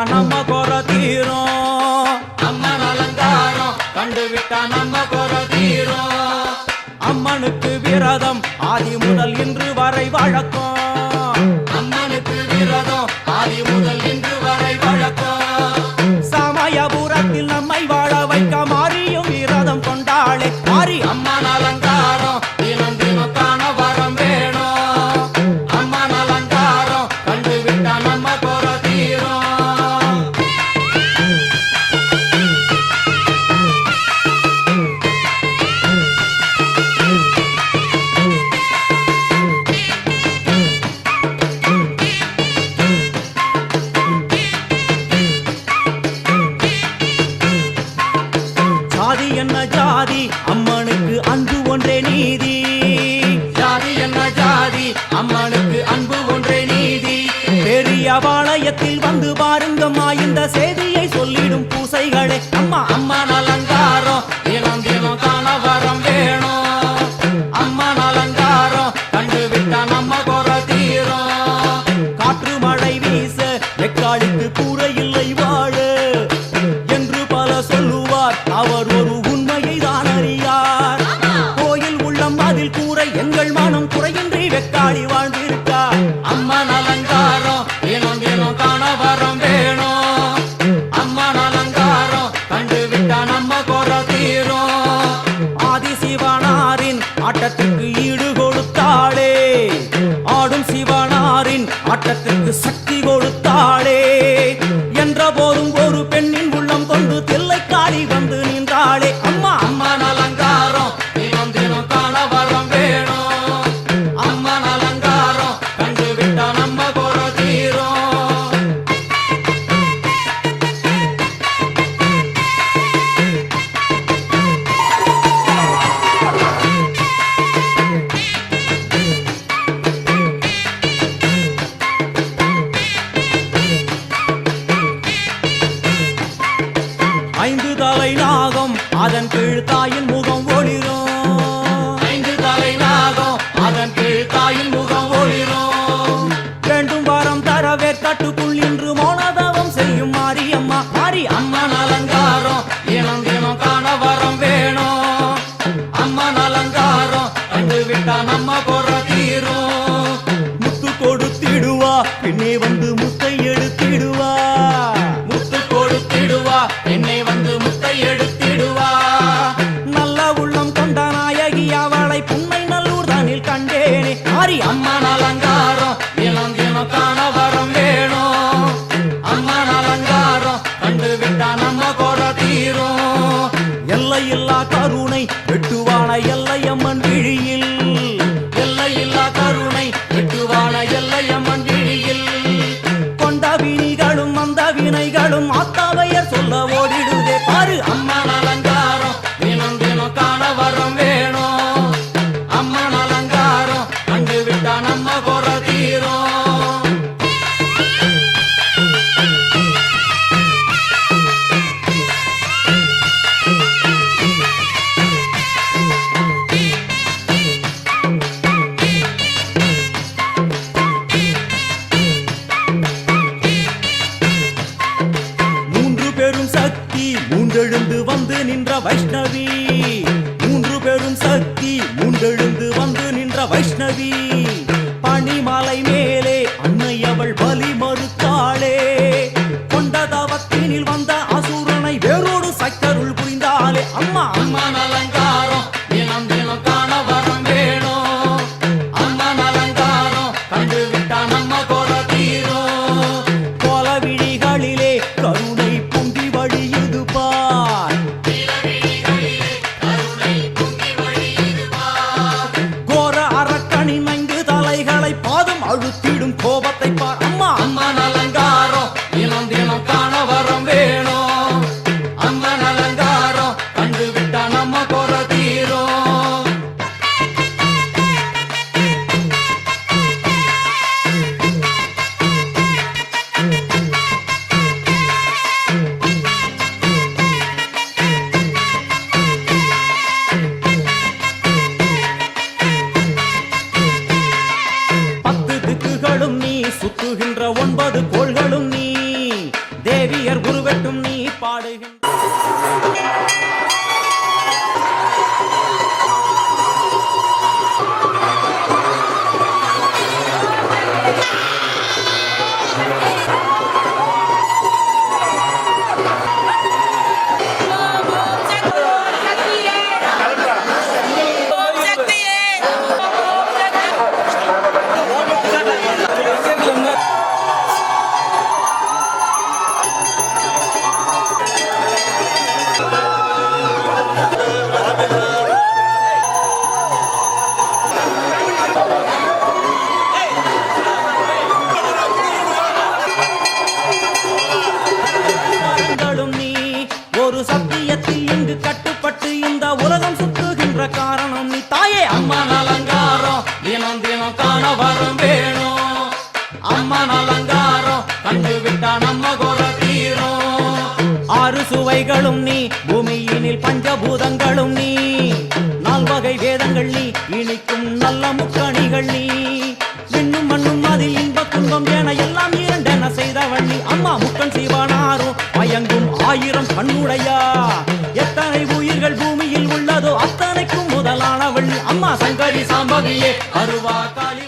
நம்ம குறை தீரும். அம்மன் அலங்காரம் கண்டுவிட்டா நம்ம குறை தீரும். அம்மனுக்கு விரதம் ஆதி முதல் இன்று வரை வழக்கம். அம்மனுக்கு விரதம் ஆதி முதல் இன்று வரை வழக்கம். சமயபுரத்தில் நம்மை வாழ வைக்க மாறியும் விரதம் கொண்டாளே மாறி அம்மன் அலங்காரம் தினம் தினம் காண வரம் வேணும். அம்மன் அலங்காரம் கண்டுவிட்டா நம்ம குறை தீரும். ஜாதி என்ன ஜாதி அம்மனுக்கு அன்பு ஒன்றே நீதி. ஜாதி என்ன ஜாதி அம்மனுக்கு அன்பு ஒன்றே நீதி. பெரிய பாளையத்தில் வந்து பாருங்கம்மா இந்த செய்தியை சொல்லிடும் பூசைகளே. அம்மா அம்மன் அலங்காரம் தினம் தினம் காண வரம் வேணும். அம்மன் அலங்காரம் கண்டுவிட்டா நம்ம குறை தீரும். காற்று மழை வீச வெக்காளிக்கு கூரை இல்லை வாழ என்று பல சொல்லுவார். அவர் ஒரு உண்மையை தான் அறியார். கோயில் உள்ளம் அதில் கூரை எங்கள் மனம் குறையின்றி வெக்காளி வாழ்ந்திருக்கார். அம்மன் அலங்காரம் தினம் தினம் காண வரம் வேணும். அம்மன் அலங்காரம் கண்டுவிட்டா நம்ம குறை தீரும். ஆதி சிவனாரின் ஆட்டத்துக்கு ஈடு கொடுத்தாளே. ஆடும் சிவனாரின் ஆட்டத்துக்கு சக்தி கொடுத்தாளே. என்ற போதும் ஒரு பெண்ணின் உள்ளம் கொண்டு தில்லைக்காளி வந்து நின்றாளே. அம்மா அம்மன் அலங்காரம் தினம் தினம் காண வரம் வேணும். அம்மன் அலங்காரம் கண்டுவிட்டா நம்ம குறை தீரும். ஐந்து தலை நாகம் அதன் கீழ் தாயின் முகம் ஒளிரும். ஐந்து தலை நாகம் அதன் கீழ் தாயின் முகம் ஒளிரும். வேண்டும் வரம் தரவே கட்டுக்குள் இன்று மௌனதவம் செய்யும் மாரியம்மா மாரி அம்மன் அலங்காரம் தினம் தினம் காண வரம் வேணும். அம்மன் அலங்காரம் கண்டுவிட்டா நம்ம குறை தீரும். முத்து கொடுத்திடுவா பின்னே வந்து முத்தை எடுத்திடுவா. முத்து கொடுத்திடுவா என்னை வந்து முத்தை எடுத்திடுவா. நல்ல உள்ளம் கொண்ட நாயகி அவளை புன்னை நல்லூர் தானில் கண்டேனே. மாறி அம்மன் அலங்காரம் தினம் தினம் காண வரம் வேணும். அம்மன் அலங்காரம் கண்டுவிட்டா நம்ம குறை தீரும். எல்லையில்லா கருணை வெட்டுவான எல்லையம்மன் விழியில். எல்லையில்லா கருணை வெட்டுவான எல்லையம்மன் விழியில். கொண்ட வினிகளும் அந்த வினைகளும் ஆத்தாவையர் சொல்ல ஓடிடுதே பாரு. அம்மன் அலங்காரம் தினம் தினம் காண வரம் வேணும். அம்மன் அலங்காரம் கண்டுவிட்டா நம்ம குறை தீரும். மூன்றெழுந்து வந்து நின்ற வைஷ்ணவி. மூன்று பெரும் சக்தி மூன்றெழுந்து வந்து நின்ற வைஷ்ணவி. பனிமலை மேலே அன்னை அவள் பலி மறுத்தாளே. கொண்ட தவத்தினில் வந்த அசுரனை வேரோடு சக்கருள் புரிந்தாளே. அம்மா அம்மன் அலங்காரம் தினம் தினம் காண வரம் வேணும். அம்மன் அலங்காரம் கண்டுவிட்டா நம்ம குறை தீரும். கோல விழிகளிலே கருணை பொங்கி வழியுது பார். கோர அரக்கனின் ஒரு சத்தியத்தில் இங்கு கட்டுப்பட்டு இந்த உலகம் சுத்துகின்ற காரணம் நீ தாயே. அம்மா அலங்காரம் தினம் தினம் காண வரம் வேணும். அம்மா அலங்காரம் கண்டு விட்டா நம்ம குற தீரும். 6 சுவைகளும் நீ, பூமியினில் பஞ்சபூதங்களும் நீ, 4 வகை வேதங்கள் நீ, இனிக்கும் நல்ல முக்கணிகள் நீ, விண்ணும் மண்ணும் அதில் இன்ப துன்பம் என எல்லாம் இரண்டென செய்தவள் நீ. அம்மா முக்கன் சிவனாரும் மயங்கும் 1000 கண்ணுடையா. எத்தனை உயிர்கள் பூமியில் உள்ளதோ அத்தனைக்கும் முதலானவள் அம்மா. சங்கரி சாம்பவியே அருவா காளி.